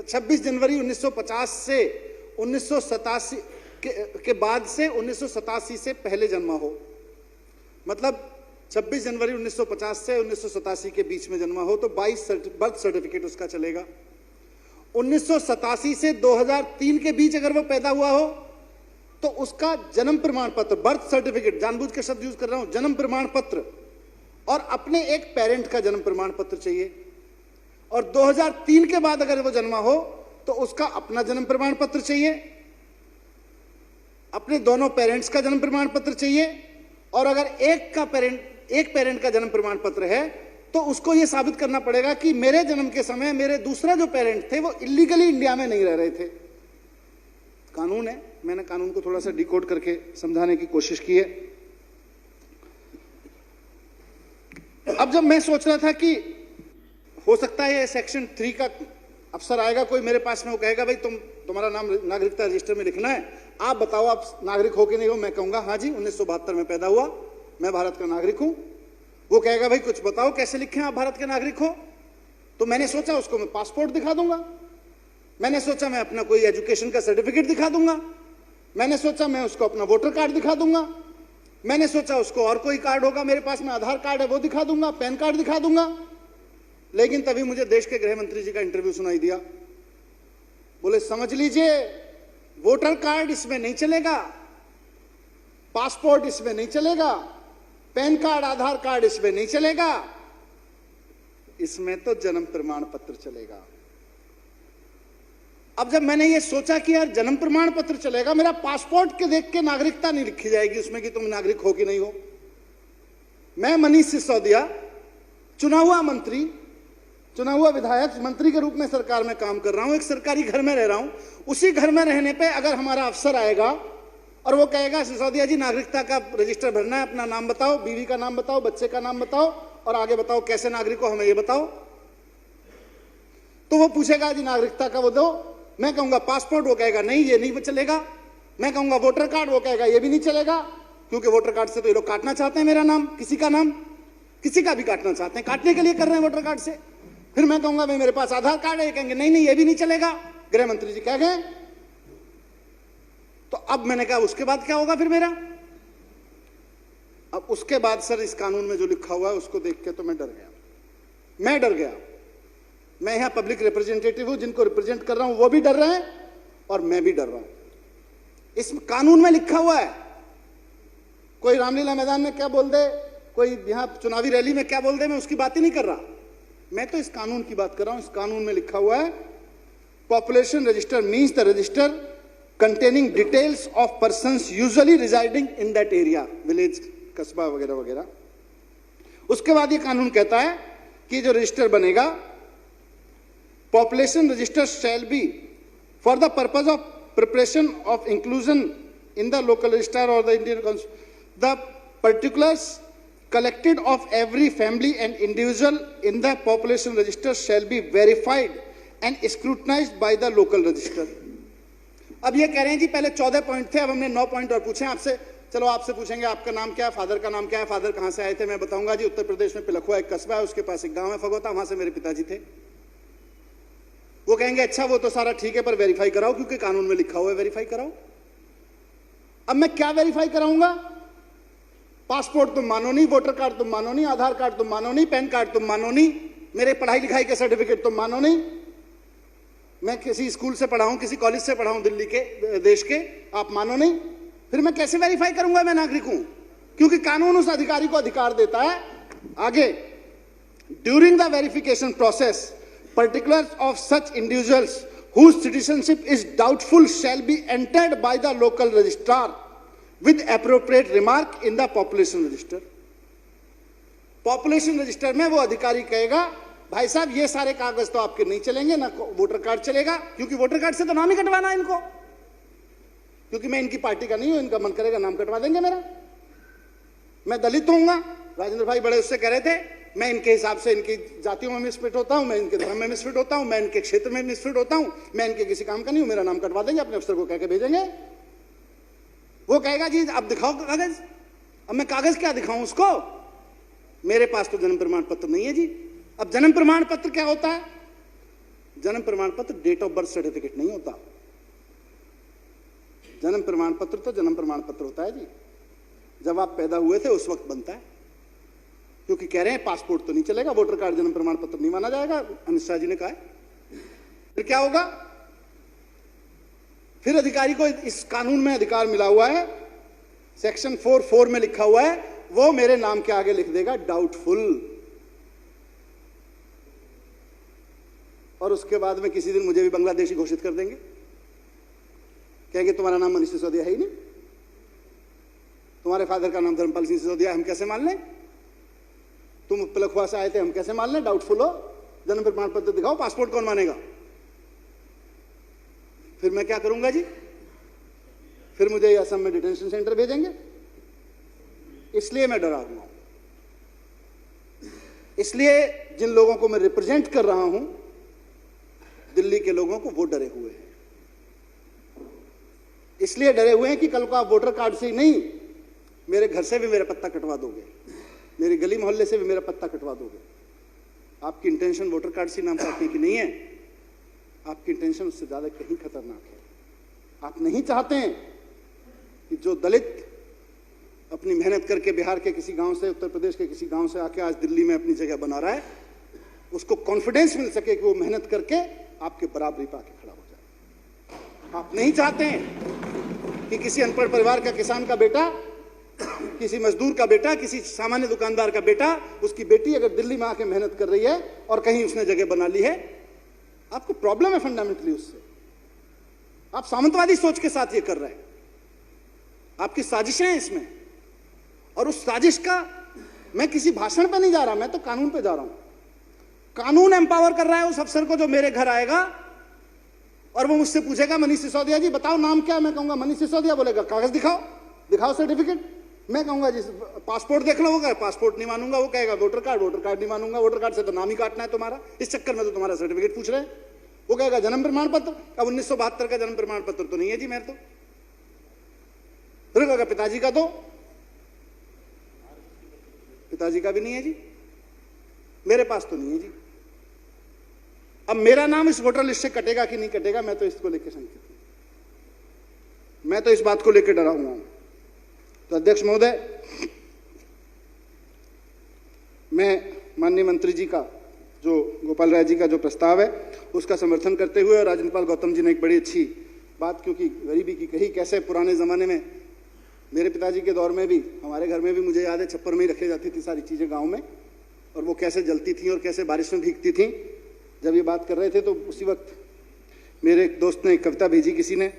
26 जनवरी 1950 से 1987 के बाद से 1987 से पहले जन्मा हो, मतलब 26 जनवरी 1950 से 1987 के बीच में जन्मा हो तो 22 बर्थ सर्टिफिकेट उसका चलेगा। 1987 से 2003 के बीच अगर वो पैदा हुआ हो तो उसका जन्म प्रमाण पत्र, बर्थ सर्टिफिकेट, जानबूझ के शब्द यूज कर रहा हूं, जन्म प्रमाण पत्र और अपने एक पेरेंट का जन्म प्रमाण पत्र चाहिए। और 2003 के बाद अगर वो जन्मा हो तो उसका अपना जन्म प्रमाण पत्र चाहिए, अपने दोनों पेरेंट्स का जन्म प्रमाण पत्र चाहिए, और अगर एक पेरेंट का जन्म प्रमाण पत्र है तो उसको यह साबित करना पड़ेगा कि मेरे जन्म के समय मेरे दूसरा जो पेरेंट थे वो इलीगली इंडिया में नहीं रह रहे थे। कानून है, मैंने कानून को थोड़ा सा डिकोड करके समझाने की कोशिश की है। अब जब मैं सोच रहा था कि हो सकता है सेक्शन 3 का अफसर आएगा कोई मेरे पास में, वो कहेगा भाई तुम्हारा नाम नागरिकता रजिस्टर में लिखना है, आप बताओ आप नागरिक हो कि नहीं हो। मैं कहूंगा हाँ जी 1972 में पैदा हुआ, मैं भारत का नागरिक हूं। वो कहेगा भाई कुछ बताओ कैसे लिखे आप भारत के नागरिक हो। तो मैंने सोचा उसको मैं पासपोर्ट दिखा दूंगा, मैंने सोचा मैं अपना कोई एजुकेशन का सर्टिफिकेट दिखा दूंगा, मैंने सोचा मैं उसको अपना वोटर कार्ड दिखा दूंगा, मैंने सोचा उसको और कोई कार्ड होगा मेरे पास में, आधार कार्ड है वो दिखा दूंगा, पैन कार्ड दिखा दूंगा। लेकिन तभी मुझे देश के गृह मंत्री जी का इंटरव्यू सुनाई दिया। बोले समझ लीजिए वोटर कार्ड इसमें नहीं चलेगा, पासपोर्ट इसमें नहीं चलेगा, पैन कार्ड आधार कार्ड इसमें नहीं चलेगा, इसमें तो जन्म प्रमाण पत्र चलेगा। अब जब मैंने ये सोचा कि यार जन्म प्रमाण पत्र चलेगा, मेरा पासपोर्ट के देख के नागरिकता नहीं लिखी जाएगी उसमें कि तुम नागरिक हो कि नहीं हो। मैं मनीष सिसोदिया चुना हुआ मंत्री, चुना हुआ विधायक, मंत्री के रूप में सरकार में काम कर रहा हूं, एक सरकारी घर में रह रहा हूं। उसी घर में रहने पे अगर हमारा अफसर आएगा और वो कहेगा सिसोदिया जी नागरिकता का रजिस्टर भरना है, अपना नाम बताओ, बीवी का नाम बताओ, बच्चे का नाम बताओ और आगे बताओ कैसे नागरिक हो हमें ये बताओ, तो वो पूछेगा जी नागरिकता का वो दो। मैं कहूंगा पासपोर्ट, वो कहेगा नहीं ये नहीं चलेगा। मैं कहूंगा वोटर कार्ड, वो कहेगा ये भी नहीं चलेगा, क्योंकि वोटर कार्ड से तो ये लोग काटना चाहते हैं मेरा नाम, किसी का नाम, किसी का भी काटना चाहते हैं, काटने के लिए कर रहे हैं वोटर कार्ड से। फिर मैं कहूंगा भाई मेरे पास आधार कार्ड है, ये कहेंगे नहीं नहीं ये भी नहीं चलेगा, गृह मंत्री जी कह गए। तो अब मैंने कहा उसके बाद क्या होगा फिर मेरा। अब उसके बाद सर इस कानून में जो लिखा हुआ है उसको देख के तो मैं डर गया। मैं यहां पब्लिक रिप्रेजेंटेटिव हूं, जिनको रिप्रेजेंट कर रहा हूं वो भी डर रहे हैं और मैं भी डर रहा हूं। इस कानून में लिखा हुआ है, कोई रामलीला मैदान में क्या बोल दे, कोई यहां चुनावी रैली में क्या बोल दे, मैं उसकी बात ही नहीं कर रहा, मैं तो इस कानून की बात कर रहा हूं। इस कानून में लिखा हुआ है population register means the register containing details of persons usually residing in that area, village, कस्बा वगैरह वगैरह। उसके बाद ये कानून कहता है कि जो रजिस्टर बनेगा, population register shall be for the purpose of preparation of inclusion in the local register or the Indian constitution, the particulars collected of every family and individual in the population register shall be verified and scrutinized by the local register। अब ये कह रहे हैं जी पहले 14 point थे, अब हमने 9 point और पूछे आपसे। चलो आपसे पूछेंगे आपका नाम क्या है, फादर का नाम क्या है, फादर कहां से आए थे। मैं बताऊंगा जी उत्तर प्रदेश में पिलखुआ एक कस्बा है, उसके पास एक गांव है फगोता, वहां से मेरे पिताजी थे। वो कहेंगे अच्छा वो तो सारा ठीक है पर वेरीफाई कराओ, क्योंकि कानून में लिखा हुआ है वेरीफाई कराओ। अब मैं क्या वेरीफाई कराऊंगा? पासपोर्ट तुम मानो नहीं, वोटर कार्ड तुम मानो नहीं, आधार कार्ड तुम मानो नहीं, पैन कार्ड तुम मानो नहीं, मेरे पढ़ाई लिखाई के सर्टिफिकेट तुम मानो नहीं, मैं किसी स्कूल से पढ़ा हूं, किसी कॉलेज से पढ़ा हूं दिल्ली के, देश के, आप मानो नहीं। फिर मैं कैसे वेरीफाई करूंगा मैं नागरिक हूं? क्योंकि कानून उस अधिकारी को अधिकार देता है। आगे, during the verification process particulars of such individuals whose citizenship is doubtful shall be entered by the local registrar with appropriate remark in the population register। Population register में वो अधिकारी कहेगा भाई साहब ये सारे कागज तो आपके नहीं चलेंगे, ना वोटर कार्ड चलेगा, क्योंकि वोटर कार्ड से तो नाम ही कटवाना है इनको, क्योंकि मैं इनकी पार्टी का नहीं हूं, इनका मन करेगा नाम कटवा देंगे मेरा। मैं दलित होऊंगा, राजेंद्र भाई बड़े उससे कह रहे थे, मैं इनके हिसाब से इनकी जातियों में मिसफिट होता हूं, मैं इनके धर्म में मिसफिट होता हूं, मैं इनके क्षेत्र में मिसफिट होता हूं, मैं इनके किसी काम का नहीं हूं, मेरा नाम कटवा देंगे, अपने अफसर को कह के भेजेंगे। वो कहेगा जी अब दिखाओ कागज। अब मैं कागज क्या दिखाऊं उसको? मेरे पास तो जन्म प्रमाण पत्र नहीं है जी। अब जन्म प्रमाण पत्र क्या होता है? जन्म प्रमाण पत्र डेट ऑफ बर्थ सर्टिफिकेट नहीं होता। जन्म प्रमाण पत्र तो जन्म प्रमाण पत्र होता है जी, जब आप पैदा हुए थे उस वक्त बनता है। क्योंकि कह रहे हैं पासपोर्ट तो नहीं चलेगा, वोटर कार्ड जन्म प्रमाण पत्र नहीं माना जाएगा, अमित शाह जी ने कहा है। फिर क्या होगा? फिर अधिकारी को इस कानून में अधिकार मिला हुआ है, सेक्शन 4(4) में लिखा हुआ है, वो मेरे नाम के आगे लिख देगा डाउटफुल, और उसके बाद में किसी दिन मुझे भी बांग्लादेशी घोषित कर देंगे, कहेंगे तुम्हारा नाम मनीष सिसोदिया है ही नहीं, तुम्हारे फादर का नाम धर्मपाल सिंह सिसोदिया, हम कैसे मान लें? तुम पलखुआ से आए थे, हम कैसे मान लें? डाउटफुल हो, जन्म प्रमाण पत्र दिखाओ, पासपोर्ट कौन मानेगा? फिर मैं क्या करूंगा जी? फिर मुझे असम में डिटेंशन सेंटर भेजेंगे। इसलिए मैं डरा हुआ हूं, इसलिए जिन लोगों को मैं रिप्रेजेंट कर रहा हूं, दिल्ली के लोगों को, वो डरे हुए हैं। इसलिए डरे हुए हैं कि कल को आप वोटर कार्ड से ही नहीं, मेरे घर से भी मेरा पत्ता कटवा दोगे, मेरी गली मोहल्ले से भी मेरा पत्ता कटवा दोगे। आपकी इंटेंशन वोटर कार्ड से नाम काटने की नहीं है, आपकी इंटेंशन उससे ज्यादा कहीं खतरनाक है। आप नहीं चाहते हैं कि जो दलित अपनी मेहनत करके बिहार के किसी गांव से, उत्तर प्रदेश के किसी गांव से आके आज दिल्ली में अपनी जगह बना रहा है, उसको कॉन्फिडेंस मिल सके कि वो मेहनत करके आपके बराबरी पे आके खड़ा हो जाए। आप नहीं चाहते हैं कि किसी अनपढ़ परिवार का किसान का बेटा, किसी मजदूर का बेटा, किसी सामान्य दुकानदार का बेटा, उसकी बेटी अगर दिल्ली में आके मेहनत कर रही है और कहीं उसने जगह बना ली है, आपको प्रॉब्लम है फंडामेंटली उससे। आप सामंतवादी सोच के साथ ये कर रहे हैं, आपकी साजिशें हैं इसमें। और उस साजिश का मैं किसी भाषण पे नहीं जा रहा, मैं तो कानून पे जा रहा हूं। कानून एम्पावर कर रहा है उस अफसर को जो मेरे घर आएगा और वो मुझसे पूछेगा मनीष सिसोदिया जी बताओ नाम क्या है, मैं कहूंगा मनीष सिसोदिया, बोलेगा कागज दिखाओ, दिखाओ सर्टिफिकेट, मैं कहूंगा जी पासपोर्ट देख लो, वो कहेगा पासपोर्ट नहीं मानूंगा, वो कहेगा वोटर कार्ड नहीं मानूंगा, वोटर कार्ड से तो नाम ही काटना है तुम्हारा, इस चक्कर में तो तुम्हारा सर्टिफिकेट पूछ रहे हैं। वो कहेगा जन्म प्रमाण पत्र, अब 1972 का जन्म प्रमाण पत्र तो नहीं है जी मेरे तो। फिर कहेगा पिताजी का, तो पिताजी का भी नहीं है जी, मेरे पास तो नहीं है जी। अब मेरा नाम इस वोटर लिस्ट से कटेगा कि नहीं कटेगा, मैं तो इसको लेकर शंकित हूं, मैं तो इस बात को लेकर डरा हुआ हूं। तो अध्यक्ष महोदय, मैं माननीय मंत्री जी का, जो गोपाल राय जी का जो प्रस्ताव है, उसका समर्थन करते हुए, और राज्यपाल गौतम जी ने एक बड़ी अच्छी बात, क्योंकि गरीबी की कही, कैसे पुराने जमाने में मेरे पिताजी के दौर में भी, हमारे घर में भी मुझे याद है, छप्पर में ही रखी जाती थी सारी चीजें गांव में, और वो कैसे जलती थी और कैसे बारिश में भीगती थी। जब ये बात कर रहे थे तो उसी वक्त मेरे एक दोस्त ने कविता भेजी, किसी ने,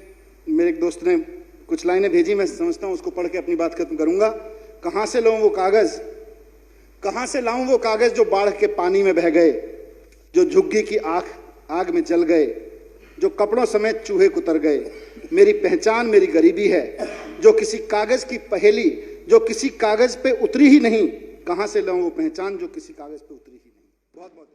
मेरे एक दोस्त ने कुछ लाइनें भेजी, मैं समझता हूं उसको पढ़ के अपनी बात खत्म करूंगा। कहां से लाऊं वो कागज, कहां से लाऊं वो कागज जो बाढ़ के पानी में बह गए, जो झुग्गी की आग में जल गए, जो कपड़ों समेत चूहे कुतर गए। मेरी पहचान मेरी गरीबी है, जो किसी कागज की पहेली, जो किसी कागज पे उतरी ही नहीं। कहां से लाऊं वो पहचान जो किसी कागज पे उतरी ही नहीं। बहुत बहुत